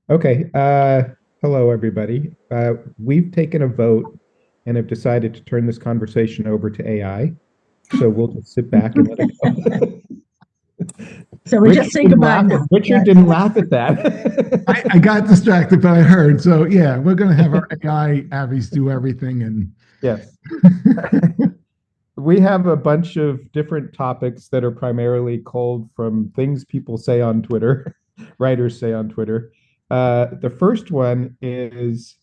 Okay. Hello, everybody. We've taken a vote and have decided to turn this conversation over to AI. So we'll just sit back and let it go. So we just Richard say didn't goodbye laugh at now. Richard Yeah. didn't laugh at I that. got distracted, but I heard. So yeah, we're gonna have our AI Abby's do everything, and Yes. We have a bunch of different topics that are primarily culled from things people say on Twitter, writers say on Twitter. The first one is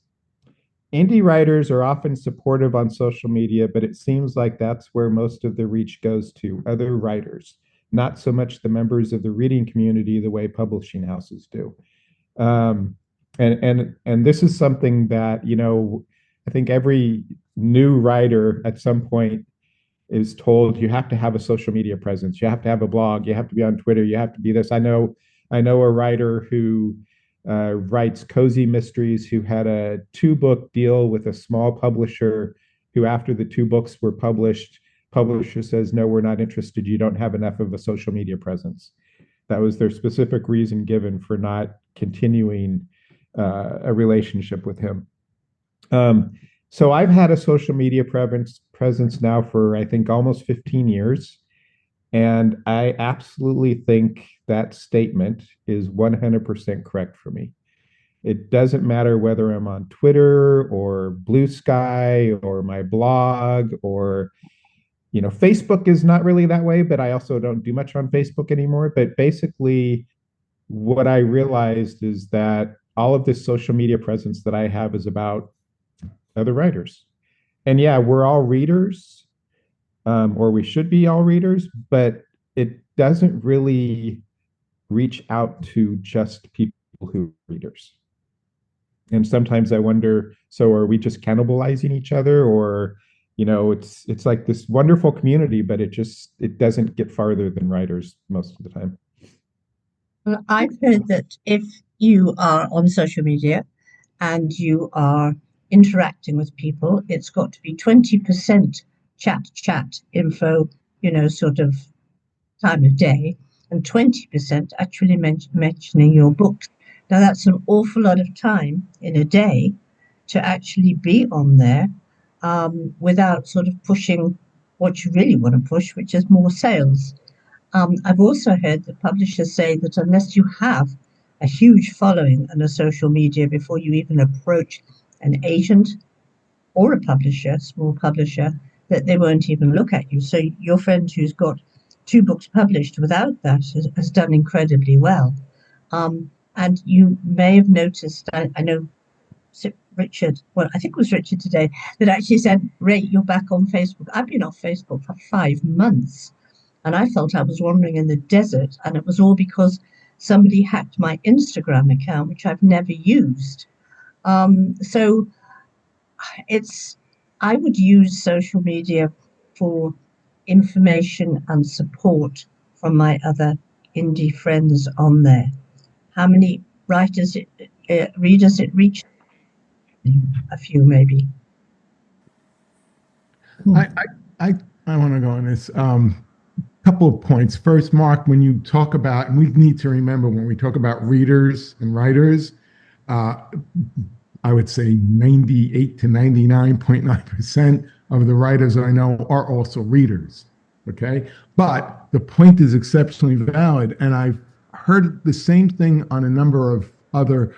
indie writers are often supportive on social media, but it seems like that's where most of the reach goes to other writers, not so much the members of the reading community the way publishing houses do. Um, and this is something that, I think every new writer at some point is told you have to have a social media presence, you have to have a blog, you have to be on Twitter, you have to be this. I know a writer who writes cozy mysteries who had a two-book deal with a small publisher who, after the two books were published, publisher says, no, we're not interested, you don't have enough of a social media presence. That was their specific reason given for not continuing a relationship with him. um, so I've had a social media presence now for, I think, almost 15 years. And I absolutely think that statement is 100% correct for me. It doesn't matter whether I'm on Twitter or Blue Sky or my blog or, Facebook is not really that way, but I also don't do much on Facebook anymore. But basically, what I realized is that all of this social media presence that I have is about other writers. And yeah, we're all readers, or we should be all readers, but it doesn't really reach out to just people who are readers. And sometimes I wonder, so are we just cannibalizing each other, or it's like this wonderful community, but it doesn't get farther than writers most of the time. Well, I've heard that if you are on social media and you are interacting with people, it's got to be 20% chat info, sort of time of day, and 20% actually mentioning your books. Now, that's an awful lot of time in a day to actually be on there without sort of pushing what you really want to push, which is more sales. I've also heard that publishers say that unless you have a huge following on a social media before you even approach an agent or a publisher, small publisher, that they won't even look at you. So your friend who's got two books published without that has done incredibly well. And you may have noticed, I know Richard, well, I think it was Richard today, that actually said, Ray, you're back on Facebook. I've been off Facebook for 5 months and I felt I was wandering in the desert, and it was all because somebody hacked my Instagram account, which I've never used. So it's I would use social media for information and support from my other indie friends on there. How many readers it reached? A few, maybe. I I I, I want to go on this. Couple of points. First, Mark, when you talk about, and we need to remember when we talk about readers and writers, uh, I would say 98 to 99.9% of the writers that I know are also readers. Okay. But the point is exceptionally valid. And I've heard the same thing on a number of other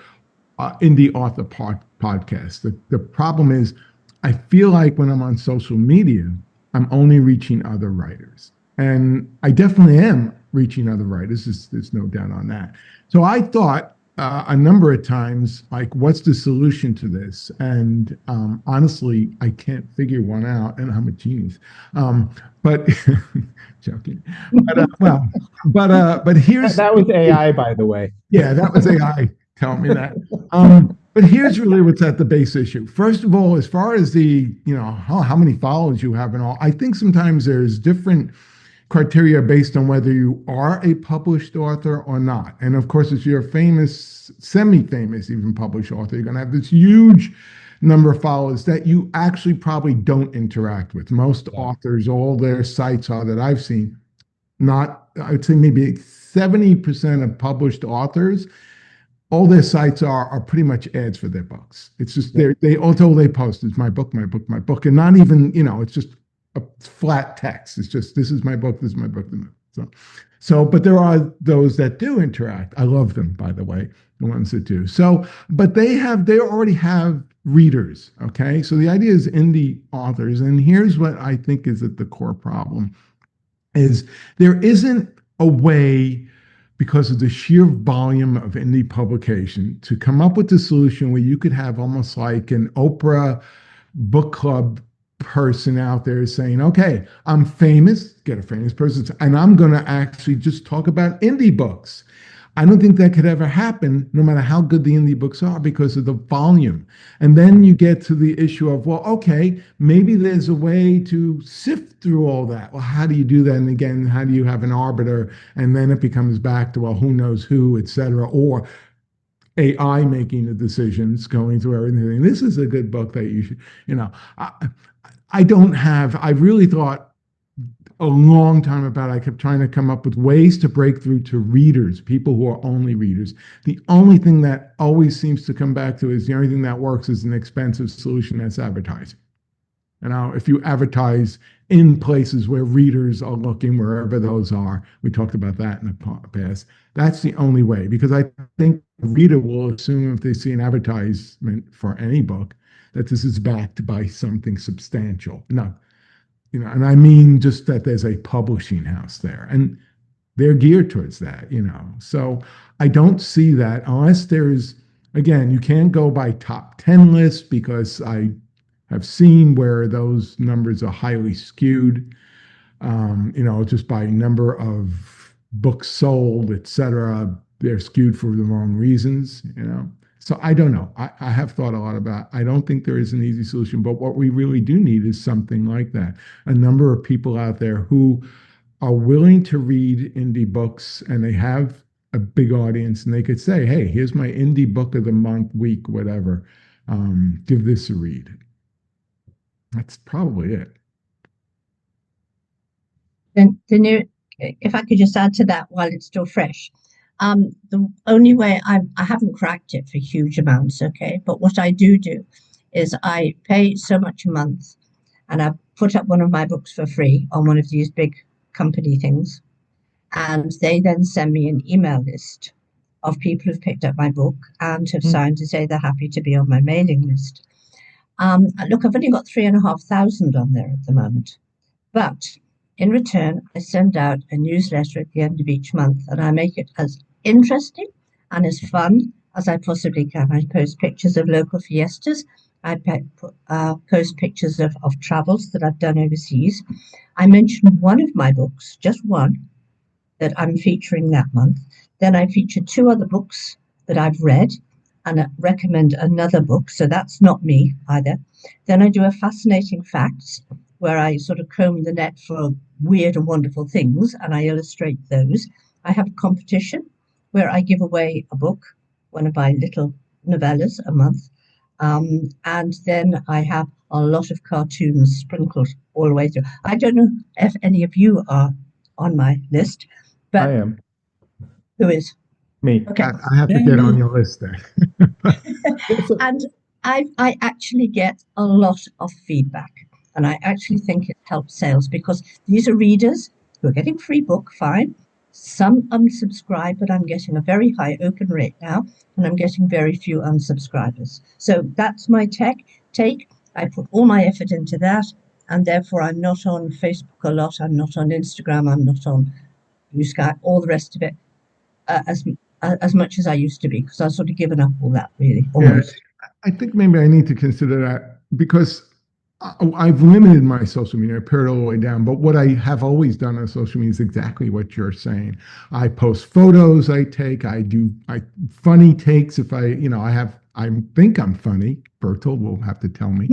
indie author podcasts. The problem is, I feel like when I'm on social media, I'm only reaching other writers. And I definitely am reaching other writers. There's no doubt on that. So I thought a number of times, like, what's the solution to this? And honestly, I can't figure one out, and I'm a genius. But joking. But That, here's that was AI, by the way. yeah, that was AI telling me that. But here's really what's at the base issue. First of all, as far as how many followers you have and all, I think sometimes there's different criteria based on whether you are a published author or not. And of course, if you're a famous, semi-famous, even published author, you're going to have this huge number of followers that you actually probably don't interact with. Most Yeah. authors, all their sites are that I've seen, not, I'd say maybe 70% of published authors all their sites are pretty much ads for their books. It's just they all they post is my book, my book, my book, and not even, it's just a flat text. It's just, this is my book, this is my book. But there are those that do interact. I love them, by the way, the ones that do. So, but they already have readers. Okay. So the idea is indie authors. And here's what I think is at the core problem is there isn't a way, because of the sheer volume of indie publication, to come up with a solution where you could have almost like an Oprah book club person out there saying, okay, I'm famous, get a famous person, and I'm going to actually just talk about indie books. I don't think that could ever happen, no matter how good the indie books are, because of the volume. And then you get to the issue of, well, okay, maybe there's a way to sift through all that. Well, how do you do that? And again, how do you have an arbiter? And then it becomes back to, well, who knows who, et cetera, or AI making the decisions, going through everything. This is a good book that you should, I really thought a long time about, I kept trying to come up with ways to break through to readers, people who are only readers. The only thing that always seems to come back to is the only thing that works is an expensive solution, that's advertising. If you advertise in places where readers are looking, wherever those are, we talked about that in the past, that's the only way, because I think the reader will assume if they see an advertisement for any book that this is backed by something substantial. No, and I mean just that there's a publishing house there, and they're geared towards that, So I don't see that unless there's, again, you can't go by top 10 lists, because I have seen where those numbers are highly skewed, just by number of books sold, et cetera. They're skewed for the wrong reasons, So I don't know. I have thought a lot about, I don't think there is an easy solution, but what we really do need is something like that. A number of people out there who are willing to read indie books, and they have a big audience, and they could say, hey, here's my indie book of the month, week, whatever. Give this a read. That's probably it. Then if I could just add to that while it's still fresh. The only way I haven't cracked it for huge amounts, okay, but what I do is I pay so much a month, and I put up one of my books for free on one of these big company things, and they then send me an email list of people who've picked up my book and have signed to say they're happy to be on my mailing list. Look, I've only got 3,500 on there at the moment, but in return, I send out a newsletter at the end of each month, and I make it as interesting and as fun as I possibly can. I post pictures of local fiestas. I post pictures of travels that I've done overseas. I mention one of my books, just one, that I'm featuring that month. Then I feature 2 other books that I've read, and I recommend another book. So that's not me either. Then I do a fascinating facts, where I sort of comb the net for weird and wonderful things, and I illustrate those. I have a competition where I give away a book, one of my little novellas a month. And then I have a lot of cartoons sprinkled all the way through. I don't know if any of you are on my list, but I am. Who is? Me. Okay. I have to get on your list there. And I actually get a lot of feedback. And I actually think it helps sales, because these are readers who are getting free book, fine. Some unsubscribe, but I'm getting a very high open rate now, and I'm getting very few unsubscribers. So that's my take. I put all my effort into that, and therefore I'm not on Facebook a lot. I'm not on Instagram. I'm not on Blue Sky, all the rest of it, as much as I used to be, because I've sort of given up all that, really. Almost. Yeah, I think maybe I need to consider that, because I've limited my social media. I pared it all the way down. But what I have always done on social media is exactly what you're saying. I post photos I take. I funny takes if I think I'm funny. Bertold will have to tell me.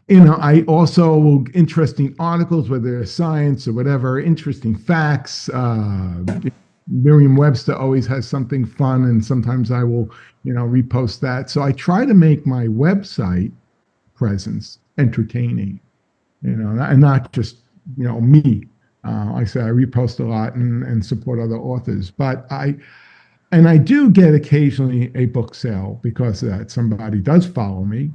I also interesting articles, whether they're science or whatever, interesting facts. Merriam-Webster always has something fun, and sometimes I will, repost that. So I try to make my website presence entertaining, and not just, me. I say I repost a lot and support other authors, but and I do get occasionally a book sale because of that. Somebody does follow me,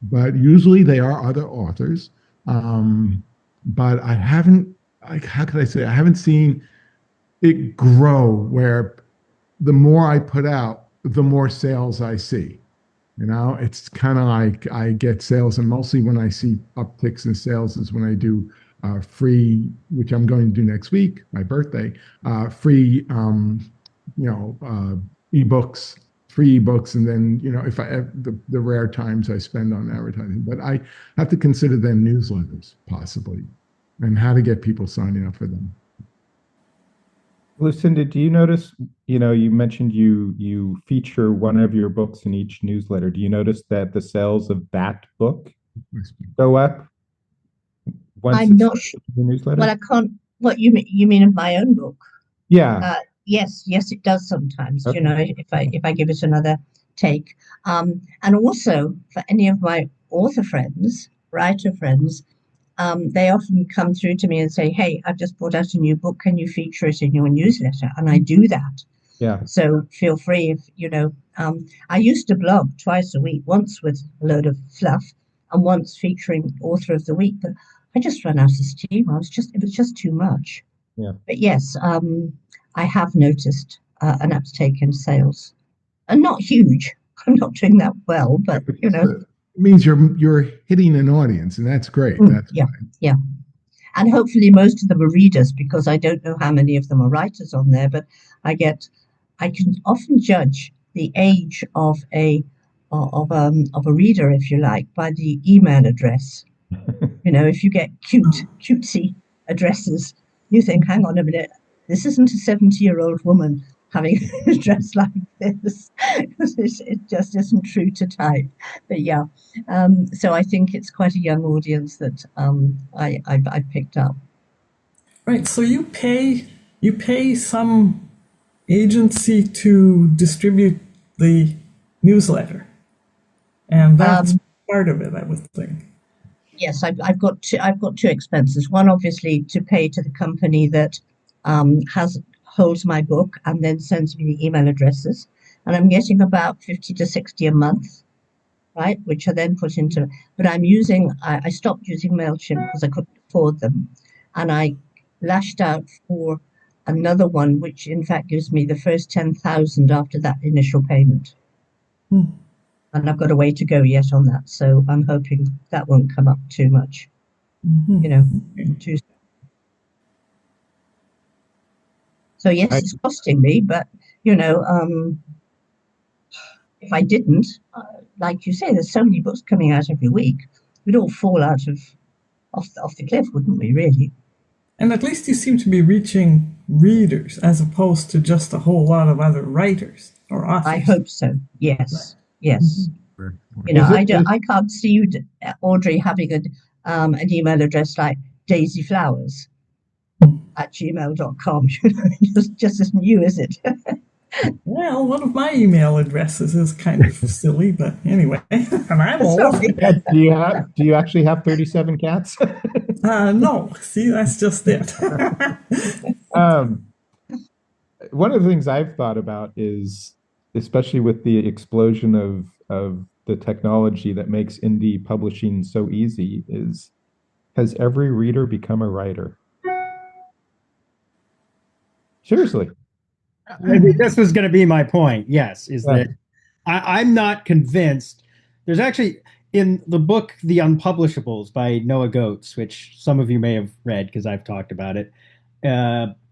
but usually they are other authors. But I haven't, like, how could I say, I haven't seen it grow where the more I put out, the more sales I see. You know, it's kind of like I get sales, and mostly when I see upticks in sales is when I do free, which I'm going to do next week, my birthday, free, ebooks, free ebooks, and then if I have the rare times I spend on advertising, but I have to consider then newsletters possibly, and how to get people signing up for them. Lucinda, do you notice, you mentioned you feature one of your books in each newsletter. Do you notice that the sales of that book go up once I'm it's not sure. in the newsletter? Well, I can't. What you mean of my own book? Yeah. Yes, it does sometimes. Okay. If I give it another take, and also for any of my author friends, writer friends, they often come through to me and say, "Hey, I've just brought out a new book. Can you feature it in your newsletter?" And I do that. Yeah. So feel free if I used to blog twice a week, once with a load of fluff and once featuring author of the week, but I just ran out of steam. It was just too much. Yeah. But yes, I have noticed an uptake in sales, and not huge. I'm not doing that well, but It means you're hitting an audience, and that's great. That's yeah, fine. yeah. And hopefully most of them are readers, because I don't know how many of them are writers on there, but I can often judge the age of a reader, if you like, by the email address. If you get cutesy addresses, you think, hang on a minute, this isn't a 70-year-old woman having an address like this. It just isn't true to type. But yeah, so I think it's quite a young audience that I picked up. Right. So you pay some agency to distribute the newsletter, and that's part of it, I would think. Yes, I've got two expenses. One, obviously, to pay to the company that holds my book and then sends me the email addresses, and I'm getting about 50 to 60 a month, right? Which I then put into. But I stopped using Mailchimp because I couldn't afford them, and I lashed out for another one, which in fact gives me the first 10,000 after that initial payment. And I've got a way to go yet on that, so I'm hoping that won't come up too much. Too. So yes, it's costing me, but if I didn't, like you say, there's so many books coming out every week, we'd all fall off the cliff, wouldn't we? Really? And at least you seem to be reaching readers as opposed to just a whole lot of other writers or authors. I hope so. Yes. Yes. I can't see you, Audrey, having an email address like Daisy Flowers at gmail.com. Just as new, is it? Well, one of my email addresses is kind of silly, but anyway, and I'm old. Do you actually have 37 cats? No, see, that's just it. One of the things I've thought about is, especially with the explosion of the technology that makes indie publishing so easy, has every reader become a writer? Seriously. This was going to be my point. Yes, that I'm not convinced. There's actually, in the book The Unpublishables by Noah Goetz, which some of you may have read because I've talked about it,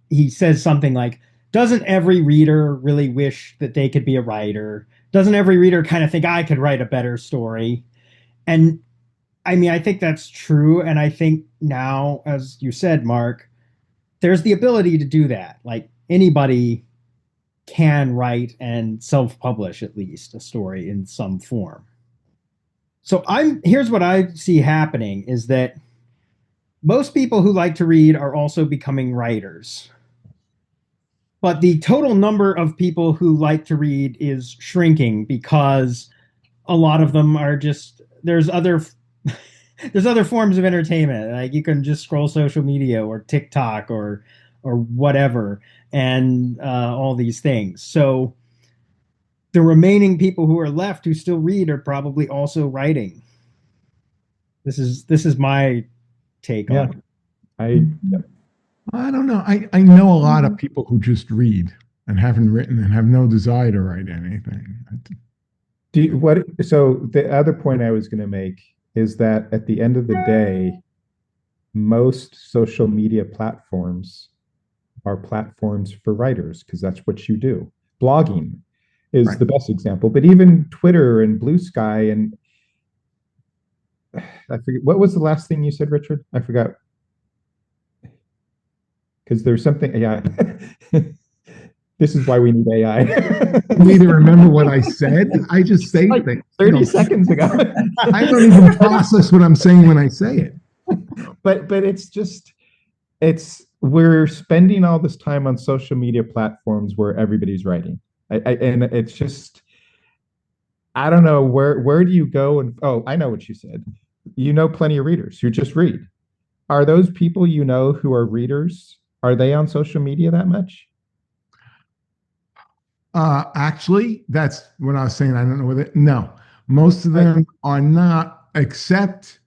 he says something like, doesn't every reader really wish that they could be a writer? Doesn't every reader kind of think, I could write a better story? And I mean, I think that's true. And I think now, as you said, Mark, there's the ability to do that. Like, anybody can write and self-publish at least a story in some form. So here's what I see happening is that most people who like to read are also becoming writers. But the total number of people who like to read is shrinking because a lot of them are just, there's other forms of entertainment. Like, you can just scroll social media or TikTok or whatever, and all these things. So the remaining people who are left who still read are probably also writing. This is my take Yeah. on it. I don't know. I know a lot of people who just read and haven't written and have no desire to write anything. So the other point I was going to make is that at the end of the day, most social media platforms are platforms for writers because that's what you do. Blogging is Right. the best example, but even Twitter and Blue Sky and I forget what was the last thing you said, Richard? I forgot because there's something. Yeah, this is why we need AI. You need to remember what I said. I just say Like things. 30 seconds ago. I don't even process what I'm saying when I say it. But it's just we're spending all this time on social media platforms where everybody's writing. And it's just I don't know where do you go and oh, I know what you said. You know plenty of readers who just read. Are those people you know who are readers? Are they on social media that much? Actually, that's what I was saying. I don't know whether, no, most of them are not, except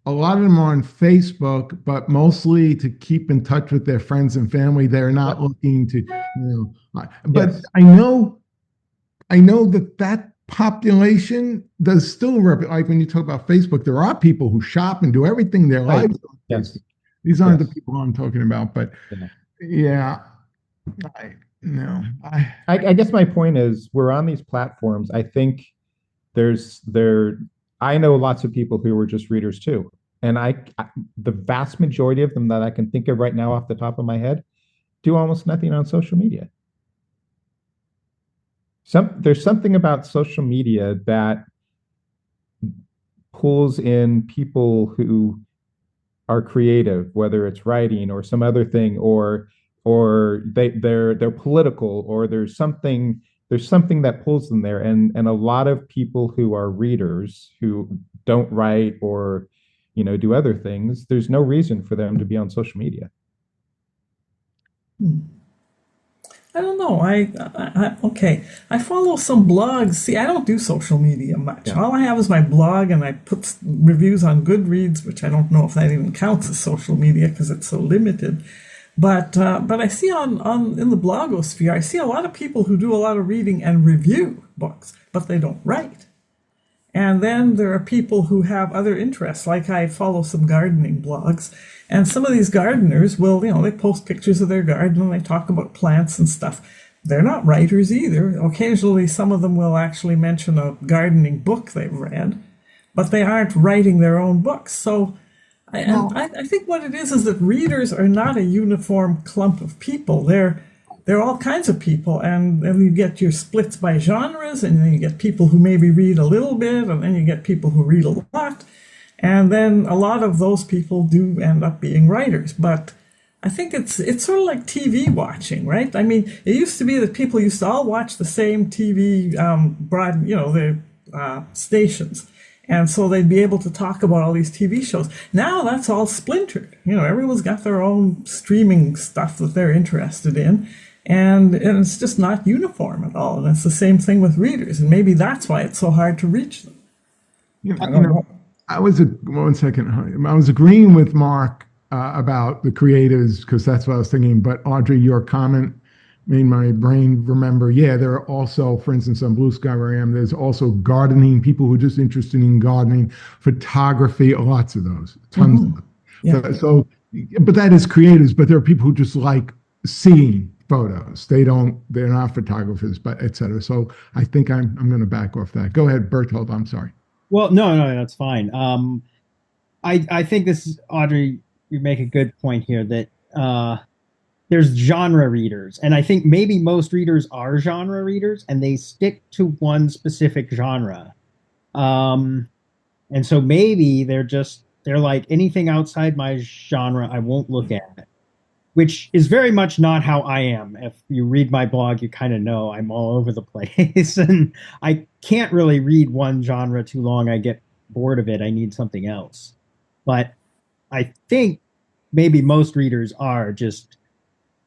a lot of them are on Facebook, but mostly to keep in touch with their friends and family. They're not looking to, but Yes. I know that population does still like when you talk about Facebook, there are people who shop and do everything their Right. lives on Yes. Facebook. These aren't Yes. the people I'm talking about, but yeah, I no, I guess my point is we're on these platforms. I think there's there I know lots of people who were just readers too. And the vast majority of them that I can think of right now off the top of my head do almost nothing on social media. There's something about social media that pulls in people who are creative, whether it's writing or some other thing, or they're political, or there's something that pulls them there. And a lot of people who are readers who don't write or do other things, there's no reason for them to be on social media. I don't know. Okay. I follow some blogs. See, I don't do social media much. Yeah. All I have is my blog, and I put reviews on Goodreads, which I don't know if that even counts as social media because it's so limited. But I see on in the blogosphere, I see a lot of people who do a lot of reading and review books, but they don't write. And then there are people who have other interests, like I follow some gardening blogs, and some of these gardeners will, they post pictures of their garden and they talk about plants and stuff. They're not writers either. Occasionally, some of them will actually mention a gardening book they've read, but they aren't writing their own books. So I think what it is that readers are not a uniform clump of people. They're all kinds of people, and then you get your splits by genres, and then you get people who maybe read a little bit, and then you get people who read a lot, and then a lot of those people do end up being writers. But I think it's sort of like TV watching, right? I mean, it used to be that people used to all watch the same TV the stations. And so they'd be able to talk about all these TV shows. Now that's all splintered. Everyone's got their own streaming stuff that they're interested in. And it's just not uniform at all. And it's the same thing with readers. And maybe that's why it's so hard to reach them. I was one second. I was agreeing with Mark about the creatives because that's what I was thinking. But Audrey, your comment made my brain remember. Yeah, there are also, for instance, on Blue Sky where I am, there's also gardening people who are just interested in gardening, photography, lots of those, tons of them. Yeah. So, but that is creatives. But there are people who just like seeing photos. They're not photographers, but et cetera. So I think I'm going to back off that. Go ahead, Berthold. I'm sorry. Well, no, that's fine. I think this is, Audrey, you make a good point here that there's genre readers, and I think maybe most readers are genre readers, and they stick to one specific genre. And so maybe they're like, anything outside my genre, I won't look at. Which is very much not how I am. If you read my blog, you kind of know I'm all over the place. And I can't really read one genre too long. I get bored of it. I need something else. But I think maybe most readers are just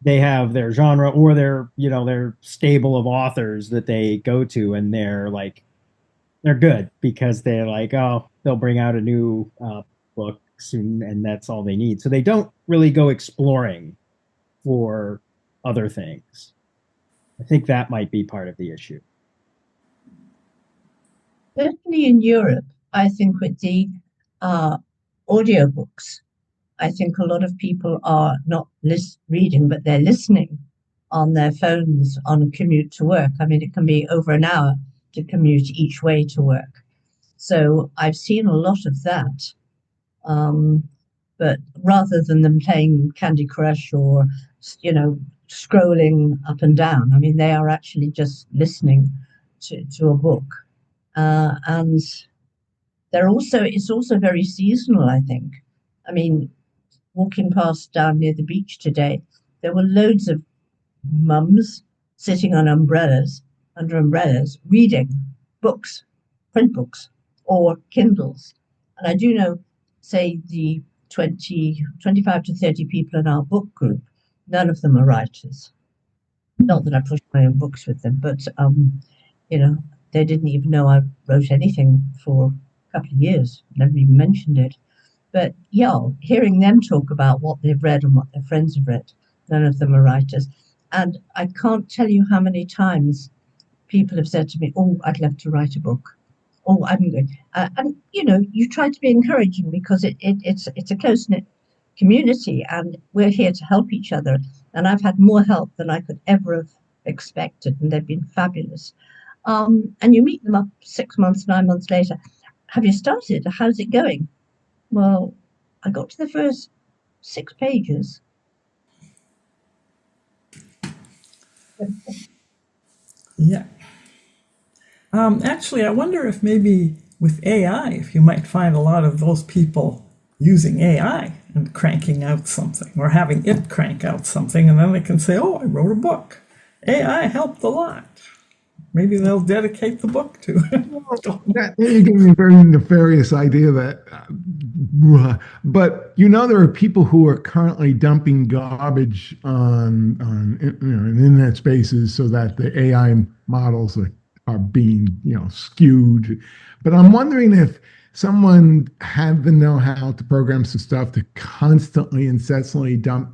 they have their genre or their stable of authors that they go to, and they're good because they're like, oh, they'll bring out a new book soon, and that's all they need. So they don't really go exploring for other things. I think that might be part of the issue. Certainly in Europe, I think with the audiobooks, I think a lot of people are not reading, but they're listening on their phones on a commute to work. I mean, it can be over an hour to commute each way to work. So I've seen a lot of that. But rather than them playing Candy Crush or, scrolling up and down, I mean, they are actually just listening to a book. And it's also very seasonal, I think. I mean, walking past down near the beach today, there were loads of mums sitting on under umbrellas, reading books, print books, or Kindles. And I do know, say, the 25 to 30 people in our book group, none of them are writers. Not that I push my own books with them, but, they didn't even know I wrote anything for a couple of years, never even mentioned it. But yeah, hearing them talk about what they've read and what their friends have read, none of them are writers. And I can't tell you how many times people have said to me, oh, I'd love to write a book. Oh, I'm good. And, you try to be encouraging because it's a close-knit community and we're here to help each other. And I've had more help than I could ever have expected, and they've been fabulous. And you meet them up 6 months, 9 months later. Have you started? How's it going? Well, I got to the first 6 pages. Yeah. Actually, I wonder if maybe with AI, if you might find a lot of those people using AI and cranking out something or having it crank out something, and then they can say, oh, I wrote a book. AI helped a lot. Maybe they'll dedicate the book to it. You're getting a very nefarious idea but there are people who are currently dumping garbage on in internet spaces so that the AI models are being skewed. But I'm wondering if someone had the know-how to program some stuff to constantly, incessantly dump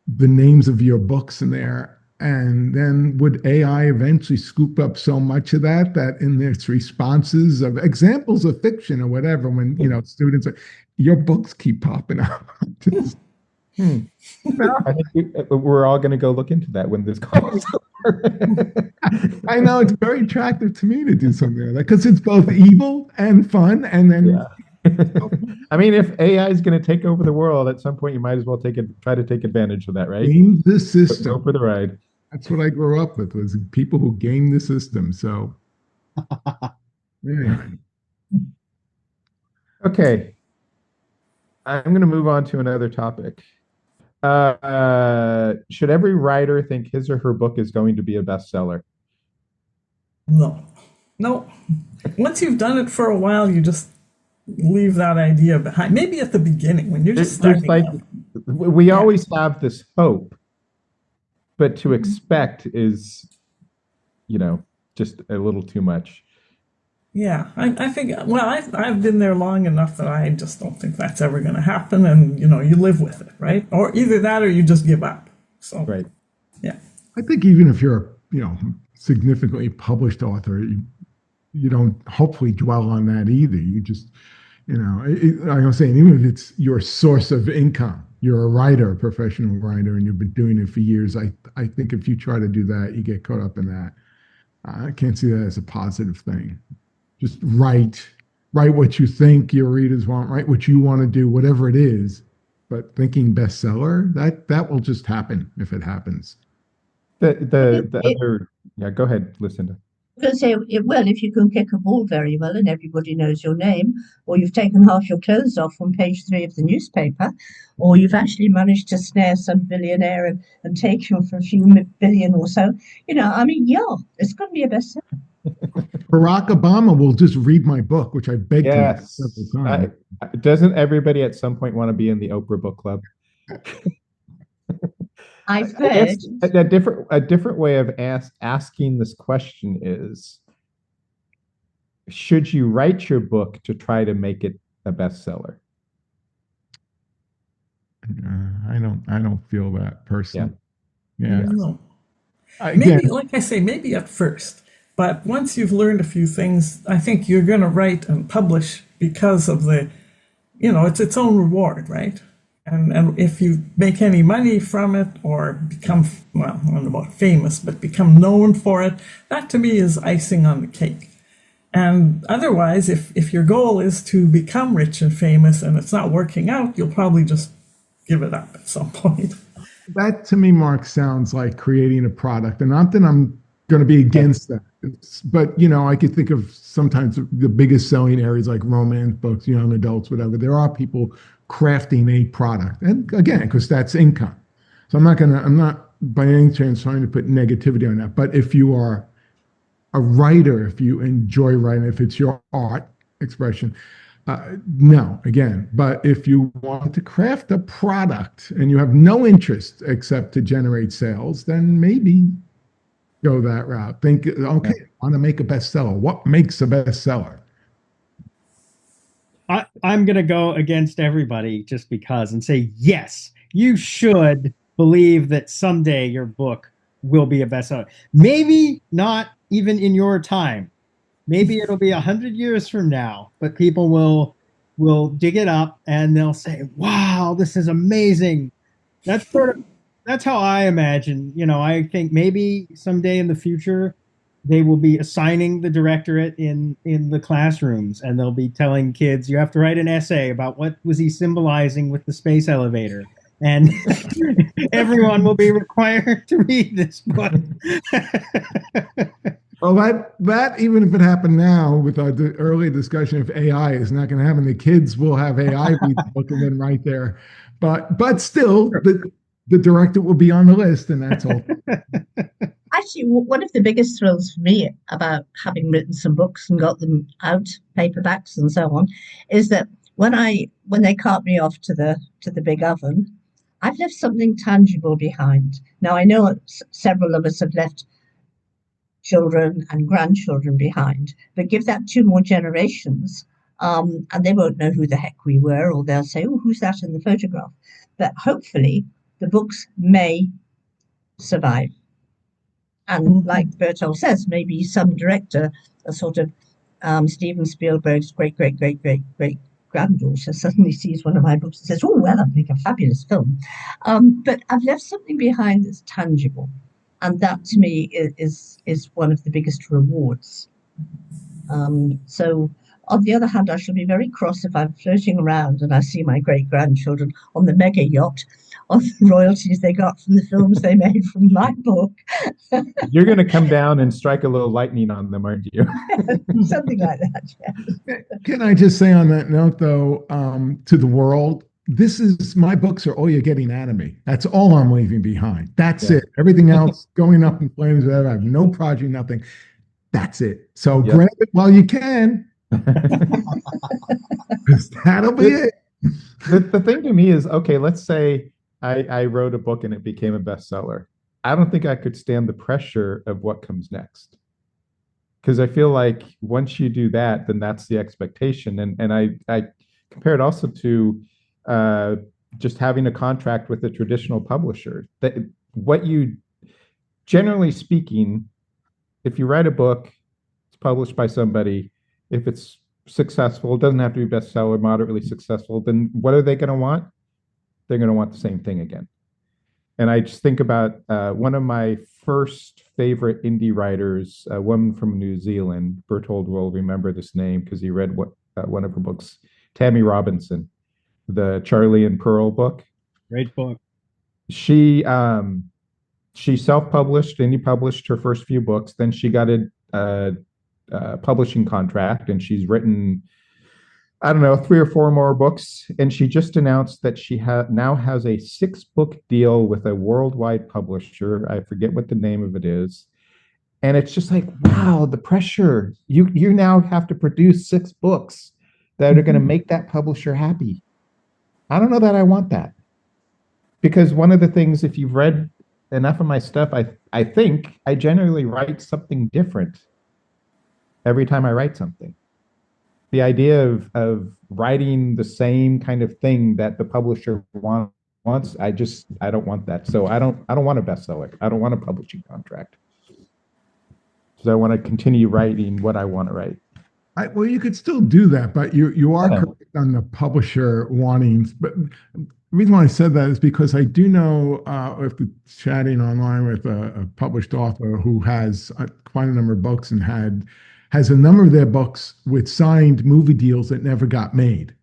the names of your books in there. And then would AI eventually scoop up so much of that in its responses of examples of fiction or whatever, when, students are, your books keep popping up. I think we're all going to go look into that when this call is over. I know it's very attractive to me to do something like that because it's both evil and fun. And then, I mean, if AI is going to take over the world at some point, you might as well try to take advantage of that, right? Game the system. Go for the ride. That's what I grew up with, was people who game the system. So, anyway. Okay. I'm going to move on to another topic. Should every writer think his or her book is going to be a bestseller? No. Once you've done it for a while, you just leave that idea behind. Maybe at the beginning when you're just starting out. We always have this hope, but to expect is, just a little too much. Yeah, I think, well, I've been there long enough that I just don't think that's ever going to happen. And, you live with it, right? Or either that or you just give up. So, right. Yeah. I think even if you're a, significantly published author, you don't hopefully dwell on that either. You just, I'm saying, even if it's your source of income, you're a writer, a professional writer, and you've been doing it for years. I think if you try to do that, you get caught up in that. I can't see that as a positive thing. Just write what you think your readers want, write what you want to do, whatever it is. But thinking bestseller, that will just happen if it happens. Go ahead, Lucinda. I was going to say, well, if you can kick a ball very well and everybody knows your name, or you've taken half your clothes off on page 3 of the newspaper, or you've actually managed to snare some billionaire and take him for a few billion or so, it's going to be a bestseller. Barack Obama will just read my book, which I begged him several times. Doesn't everybody at some point want to be in the Oprah Book Club? I've I heard. guess a different way of asking this question is, should you write your book to try to make it a bestseller? I don't feel that personally. Yeah. No. Again, Maybe, like I say, maybe at first, but once you've learned a few things, I think you're going to write and publish because of it's its own reward, right? And if you make any money from it or become, well, I don't know about famous, but become known for it, that to me is icing on the cake. And otherwise, if your goal is to become rich and famous and it's not working out, you'll probably just give it up at some point. that to me, Mark, sounds like creating a product. And not that I'm going to be against that. But, I could think of sometimes the biggest selling areas like romance books, young adults, whatever. There are people crafting a product. And again, because that's income. So I'm not by any chance trying to put negativity on that. But if you are a writer, if you enjoy writing, if it's your art expression, no, again, but if you want to craft a product and you have no interest except to generate sales, then maybe go that route. Think, okay, I want to make a bestseller. What makes a bestseller? I'm going to go against everybody just because and say, yes, you should believe that someday your book will be a bestseller. Maybe not even in your time. Maybe it'll be 100 years from now, but people will dig it up and they'll say, wow, this is amazing. That's how I imagine, I think maybe someday in the future, they will be assigning the directorate in the classrooms and they'll be telling kids, you have to write an essay about what was he symbolizing with the space elevator. And everyone will be required to read this book. Well, that even if it happened now with the early discussion of AI is not going to happen. The kids will have AI read the book and then right there. But still, the director will be on the list, and that's all. Actually, one of the biggest thrills for me about having written some books and got them out, paperbacks and so on, is that when they cart me off to the big oven, I've left something tangible behind. Now I know several of us have left children and grandchildren behind, but give that 2 more generations, and they won't know who the heck we were, or they'll say, "Oh, who's that in the photograph?" But hopefully, the books may survive. And like Bertolt says, maybe some director, a sort of Steven Spielberg's great, great, great, great, great granddaughter suddenly sees one of my books and says, "Oh, well, I'll make a fabulous film." But I've left something behind that's tangible. And that to me is one of the biggest rewards. So on the other hand, I shall be very cross if I'm floating around and I see my great grandchildren on the mega yacht on the royalties they got from the films they made from my book. You're going to come down and strike a little lightning on them, aren't you? Something like that. Yeah. Can I just say on that note, though, to the world, my books are all you're getting out of me. That's all I'm leaving behind. That's it. Everything else going up in flames, whatever. I have no project, nothing. That's it. So grab it while you can. That'll be it. The thing to me is, okay, let's say I wrote a book and it became a bestseller. I don't think I could stand the pressure of what comes next. Because I feel like once you do that, then that's the expectation. And I compare it also to just having a contract with a traditional publisher. That what you, generally speaking, if you write a book, it's published by somebody. If it's successful, it doesn't have to be bestseller, moderately successful, then what are they going to want? They're going to want the same thing again. And I just think about one of my first favorite indie writers, a woman from New Zealand. Bertold will remember this name because he read one of her books, Tammy Robinson, the Charlie and Pearl book. Great book. She self-published, indie published her first few books. Then she got a publishing contract, and she's written, I don't know, 3 or 4 more books. And she just announced that she now has a 6-book deal with a worldwide publisher. I forget what the name of it is. And it's just like, wow, the pressure. You now have to produce 6 books that are going to make that publisher happy. I don't know that I want that. Because one of the things, if you've read enough of my stuff, I think I generally write something different every time I write something. The idea of writing the same kind of thing that the publisher wants, I don't want that. So I don't want a bestseller. I don't want a publishing contract. So I want to continue writing what I want to write. Well, you could still do that, but you are Yeah. correct on the publisher wantings. But the reason why I said that is because I do know if chatting online with a published author who has quite a number of books and has a number of their books with signed movie deals that never got made,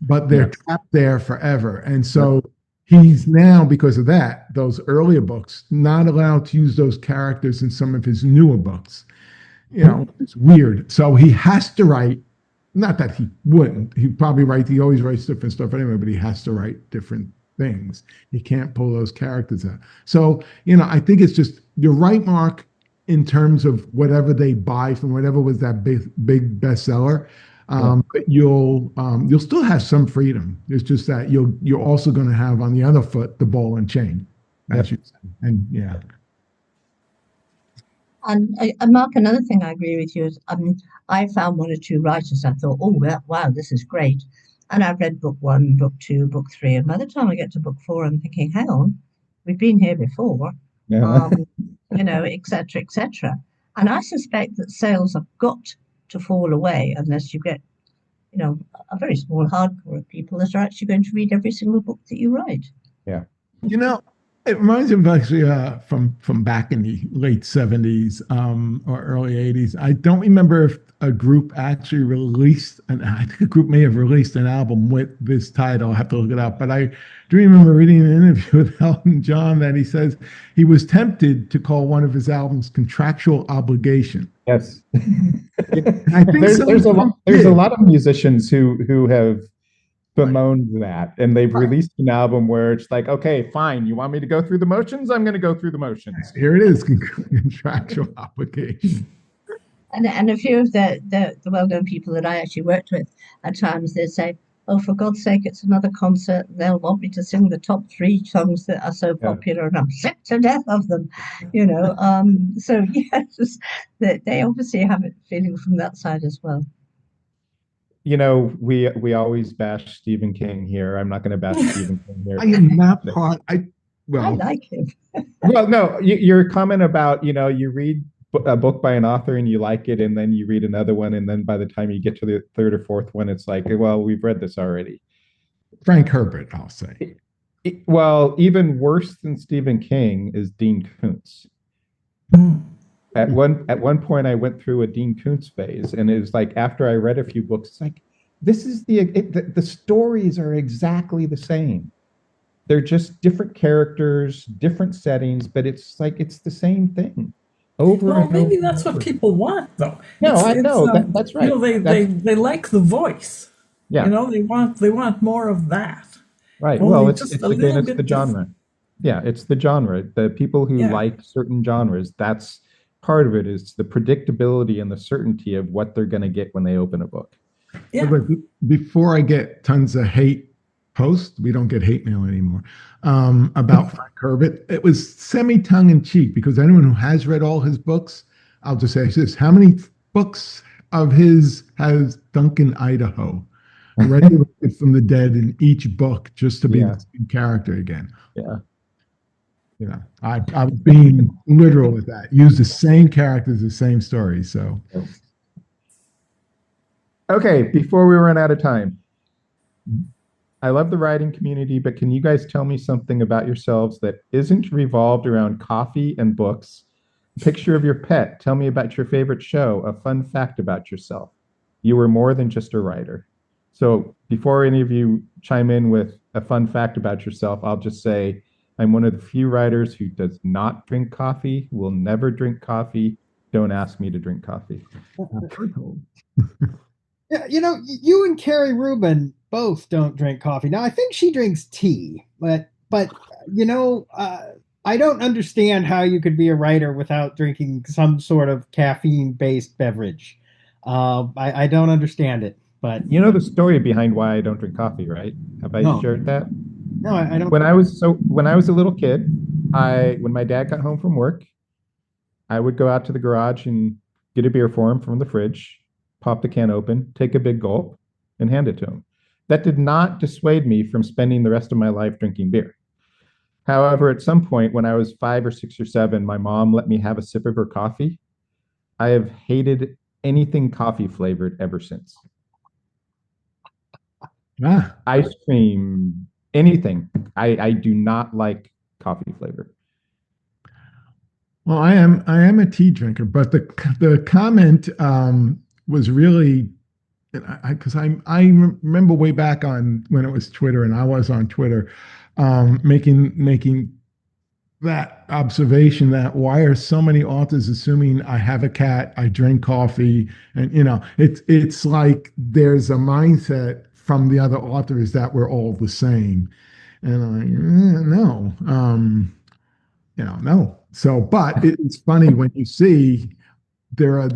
but they're trapped there forever. And so he's now, because of that, those earlier books, not allowed to use those characters in some of his newer books. You know, it's weird. So he has to write, not that he wouldn't, he always writes different stuff anyway, but he has to write different things. He can't pull those characters out. So, I think it's just, you're right, Mark, in terms of whatever they buy from whatever was that big bestseller. But you'll still have some freedom. It's just that you're also going to have on the other foot the ball and chain, as you said. And yeah. And Mark, another thing I agree with you is, I found one or two writers I thought, oh, well, wow, this is great. And I've read book 1, book 2, book 3. And by the time I get to book 4, I'm thinking, hang on, we've been here before, et cetera, et cetera. And I suspect that sales have got to fall away unless you get, a very small hardcore of people that are actually going to read every single book that you write. Yeah. It reminds me of actually from back in the late 70s or early 80s. I don't remember if a group actually I think a group may have released an album with this title. I'll have to look it up. But I do remember reading an interview with Elton John that he says he was tempted to call one of his albums Contractual Obligation. Yes. I think there's a lot of musicians who have bemoaned that, and they've released an album where it's like, okay, fine, you want me to go through the motions? I'm going to go through the motions. Here it is, contractual obligation. And a few of the well-known people that I actually worked with, at times they'd say, oh, for God's sake, it's another concert. They'll want me to sing the top 3 songs that are so popular, and I'm sick to death of them, So yes, they obviously have a feeling from that side as well. We always bash Stephen King here. I'm not going to bash Stephen King here. I am not part. I like him. Well, no, your comment about, you read a book by an author and you like it, and then you read another one, and then by the time you get to the third or fourth one, it's like, well, we've read this already. Frank Herbert, I'll say. Well, even worse than Stephen King is Dean Koontz. At one point, I went through a Dean Koontz phase, and it was like, after I read a few books, it's like, this is the stories are exactly the same. They're just different characters, different settings, but it's like it's the same thing over and maybe over that's what people want, though. No, I know that's right. They like the voice. Yeah. They want more of that. Right. Only Well, it's just a again, little it's bit the genre. different. Yeah, it's the genre. The people who like certain genres, that's part of it, is the predictability and the certainty of what they're going to get when they open a book. Yeah. But before I get tons of hate posts, we don't get hate mail anymore, about Frank Herbert. It was semi tongue in cheek, because anyone who has read all his books, I'll just say this: how many books of his has Duncan Idaho resurrected from the dead in each book just to be the same character again? Yeah. I was being literal with that. Use the same characters, the same story. So, okay, before we run out of time, I love the writing community, but can you guys tell me something about yourselves that isn't revolved around coffee and books? Picture of your pet. Tell me about your favorite show. A fun fact about yourself. You were more than just a writer. So before any of you chime in with a fun fact about yourself, I'll just say I'm one of the few writers who does not drink coffee, will never drink coffee. Don't ask me to drink coffee. Yeah, you and Carrie Rubin both don't drink coffee. Now, I think she drinks tea, but I don't understand how you could be a writer without drinking some sort of caffeine-based beverage. I don't understand it, but You know the story behind why I don't drink coffee, right? Have I shared that? No, I don't. When I was a little kid, when my dad got home from work, I would go out to the garage and get a beer for him from the fridge, pop the can open, take a big gulp, and hand it to him. That did not dissuade me from spending the rest of my life drinking beer. However, at some point when I was 5 or 6 or 7, my mom let me have a sip of her coffee. I have hated anything coffee flavored ever since. Ah, Ice cream, anything. I do not like coffee flavor. well, I am a tea drinker, but the comment was really because I remember way back on when it was Twitter and I was on Twitter, making that observation that why are so many authors assuming I have a cat, I drink coffee, and it's like there's a mindset from the other authors that we're all the same, and I'm like, no, no. So, but it's funny when you see there are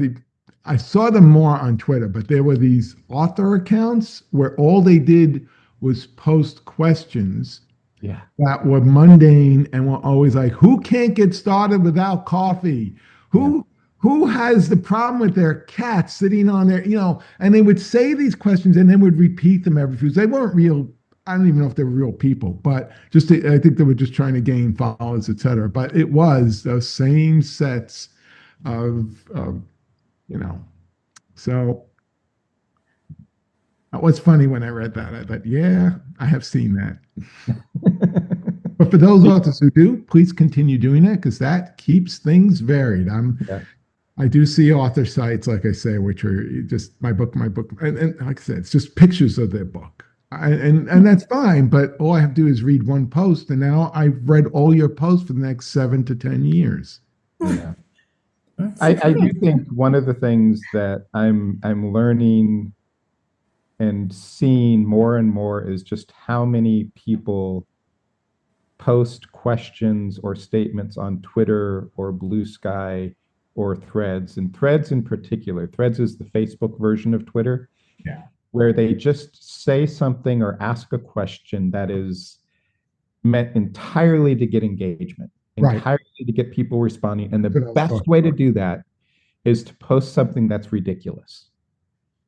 I saw them more on Twitter, but there were these author accounts where all they did was post questions Yeah. that were mundane and were always like, who can't get started without coffee? Who has the problem with their cat sitting on their, and they would say these questions and then would repeat them every few. They weren't real. I don't even know if they were real people, but I think they were just trying to gain followers, et cetera. But it was those same sets of so it was funny when I read that. I thought, yeah, I have seen that. But for those authors who do, please continue doing that because that keeps things varied. Yeah. I do see author sites, like I say, which are just my book, and like I said, it's just pictures of their book. And that's fine, but all I have to do is read one post, and now I've read all your posts for the next 7 to 10 years. Yeah. I do think one of the things that I'm learning and seeing more and more is just how many people post questions or statements on Twitter or Blue Sky or Threads, and Threads in particular. Threads is the Facebook version of Twitter, Yeah. where they just say something or ask a question that is meant entirely to get engagement, Right. entirely to get people responding. And the That's what I was best talking way to do that is to post something that's ridiculous.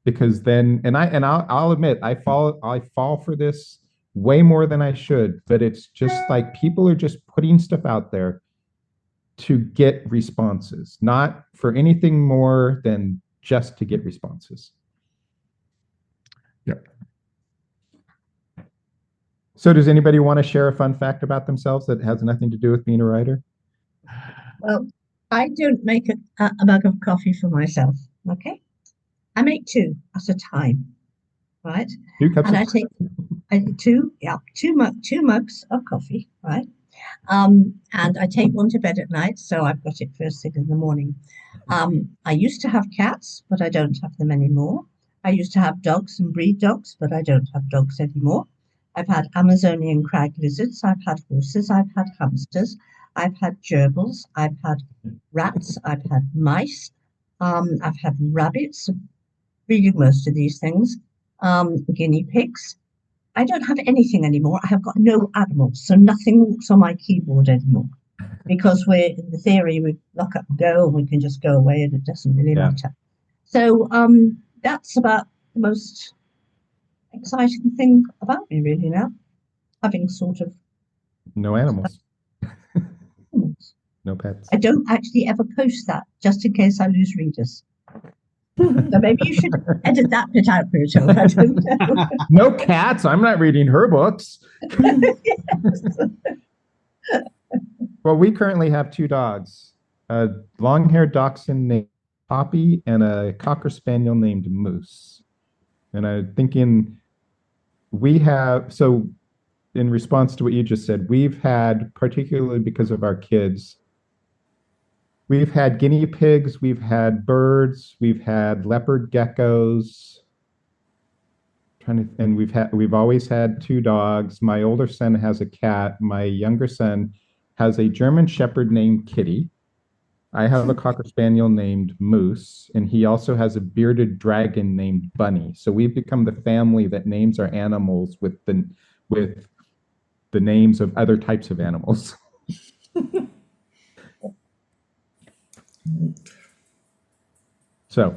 Because then, I'll admit, I fall for this way more than I should, but it's just like people are just putting stuff out there to get responses, not for anything more than just to get responses. Yep. So does anybody want to share a fun fact about themselves that has nothing to do with being a writer? Well, I don't make a mug of coffee for myself. Okay, I make two at a time, right? 2 cups And of I take two mugs of coffee, right? And I take one to bed at night, so I've got it first thing in the morning. I used to have cats, but I don't have them anymore. I used to have dogs and breed dogs, but I don't have dogs anymore. I've had Amazonian crag lizards, I've had horses, I've had hamsters, I've had gerbils, I've had rats, I've had mice, I've had rabbits, breeding most of these things, guinea pigs. I don't have anything anymore. I have got no animals, so nothing walks on my keyboard anymore. Because we're in the theory we lock up and go and we can just go away and it doesn't really Yeah. matter. So that's about the most exciting thing about me really now. Having sort of No animals, no pets. I don't actually ever post that just in case I lose readers. So maybe you should edit that bit out, Rachel. I don't know. No cats. I'm not reading her books. Yes. Well, we currently have 2 dogs, a long-haired dachshund named Poppy and a cocker spaniel named Moose. And I'm thinking so in response to what you just said, we've had, particularly because of our kids, we've had guinea pigs, we've had birds, we've had leopard geckos, and we've always had 2 dogs. My older son has a cat. My younger son has a German Shepherd named Kitty. I have a Cocker Spaniel named Moose, and he also has a bearded dragon named Bunny. So we've become the family that names our animals with the names of other types of animals. So,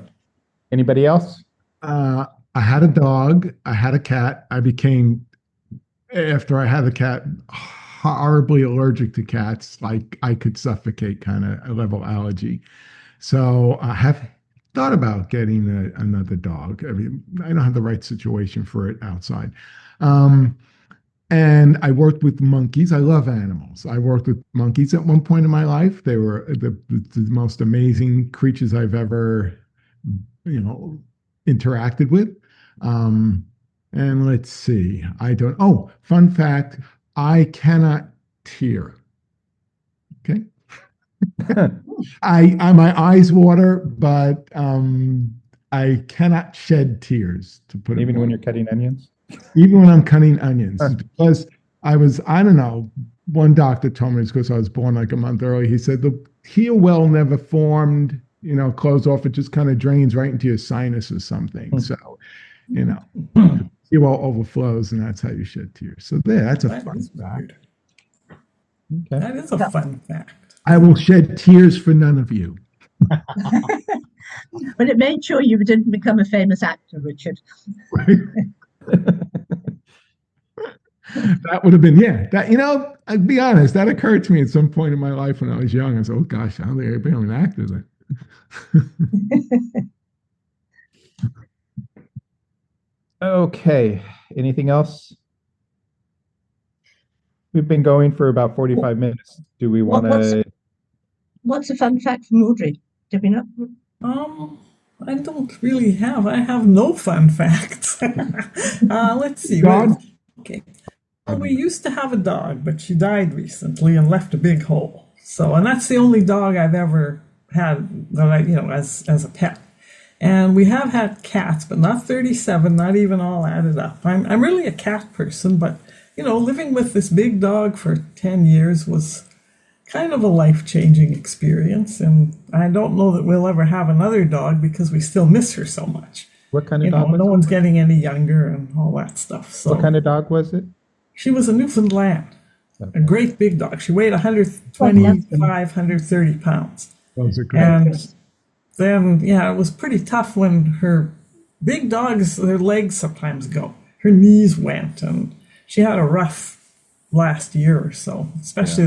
anybody else? I had a dog. I had a cat. I became, after I had the cat, horribly allergic to cats. Like I could suffocate, kind of a level allergy. So I have thought about getting another dog. I mean, I don't have the right situation for it outside. Um, and I worked with monkeys. I love animals. I worked with monkeys at one point in my life. They were the most amazing creatures I've ever, interacted with. Um, and let's see. Oh, fun fact. I cannot tear. Okay. My eyes water, but I cannot shed tears, to put it Even when bluntly. you're cutting onions? Even when I'm cutting onions, because I don't know, one doctor told me it's because I was born like a month early. He said the heel well never formed, closed off. It just kind of drains right into your sinus or something. So, heel well overflows, and that's how you shed tears. So that's a That fun is fact. weird. Okay. That is a fun fact. I will shed tears for none of you. But it made sure you didn't become a famous actor, Richard. That would have been, yeah. I'd be honest, that occurred to me at some point in my life when I was young. I said, oh gosh, I don't think I'd become an actor then. Okay. Anything else? We've been going for about 45 minutes. Do we want to? What's a fun fact from Audrey? Did we not? I don't really have. I have no fun facts. Let's see. Dog? Okay. Well, we used to have a dog, but she died recently and left a big hole. So, and that's the only dog I've ever had that as a pet. And we have had cats, but not 37, not even all added up. I'm really a cat person, but living with this big dog for 10 years was kind of a life-changing experience. And I don't know that we'll ever have another dog because we still miss her so much. What kind of dog was No it? one's getting any younger and all that stuff. So What kind of dog was it? she was a Newfoundland, a Okay. great big dog. She weighed 125, 130 pounds. Those are great. And then, it was pretty tough when her big dogs, their legs sometimes go. Her knees went, and she had a rough last year or so, especially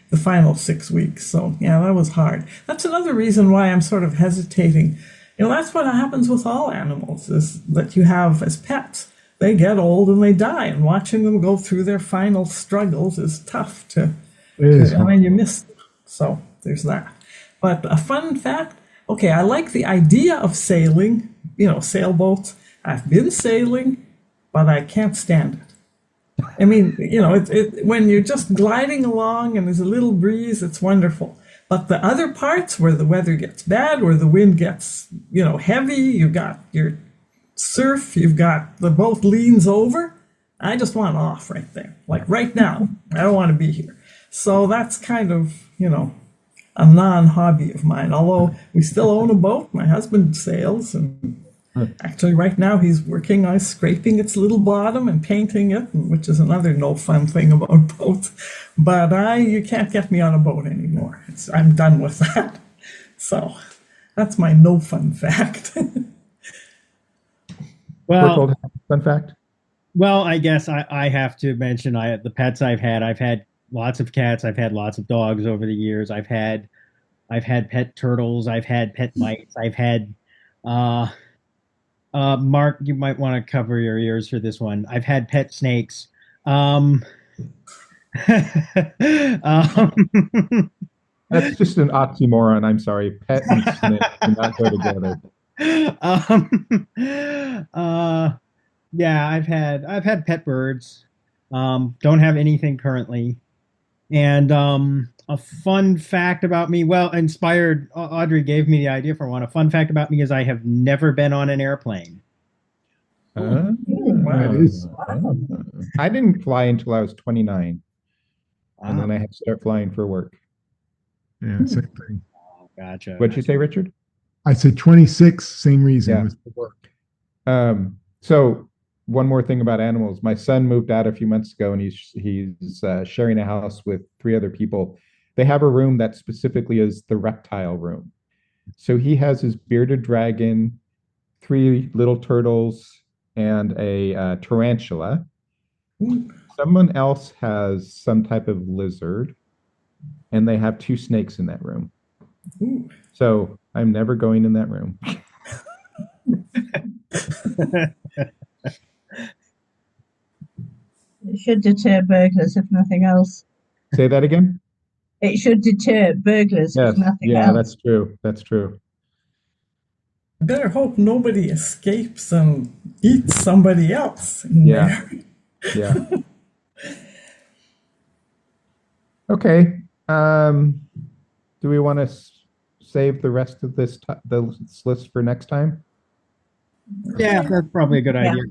the final 6 weeks. So, that was hard. That's another reason why I'm sort of hesitating. That's what happens with all animals, is that you have as pets. They get old and they die, and watching them go through their final struggles is tough to. It is. I mean, you miss them. So there's that. But a fun fact, okay, I like the idea of sailing, sailboats. I've been sailing, but I can't stand it. I mean, when you're just gliding along and there's a little breeze, it's wonderful. But the other parts where the weather gets bad, where the wind gets, heavy, you've got your surf, you've got the boat leans over, I just want off right there. Like right now, I don't want to be here. So that's kind of, a non-hobby of mine. Although we still own a boat, my husband sails, and actually right now he's working on scraping its little bottom and painting it, which is another no fun thing about boats. But you can't get me on a boat anymore. I'm done with that. So that's my no fun fact. Berthold, fun fact? Well, I guess I have to mention the pets I've had. I've had lots of cats. I've had lots of dogs over the years. I've had pet turtles. I've had pet mice. I've had Mark, you might want to cover your ears for this one. I've had pet snakes. Um, That's just an oxymoron. I'm sorry. Pet and snake do not go together. Yeah, I've had pet birds. Don't have anything currently. And a fun fact about me, inspired, Audrey gave me the idea for one. A fun fact about me is I have never been on an airplane. That is. I didn't fly until I was 29, and then Wow. I had to start flying for work. Yeah, same thing. Gotcha. What'd you say, Richard? I said 26, same reason, Yeah. was the work. So one more thing about animals. My son moved out a few months ago, and he's sharing a house with three other people. They have a room that specifically is the reptile room. So he has his bearded dragon, three little turtles, and a tarantula. Ooh, Someone else has some type of lizard, and they have two snakes in that room. ooh. So I'm never going in that room. It should deter burglars, if nothing else. Say that again? It should deter burglars, Yes. if nothing Yeah, else. that's true. That's true. I better hope nobody escapes and eats somebody else in Yeah. there. Yeah. Okay. Do we want to save the rest of this list for next time? Yeah, that's probably a good Yeah. idea.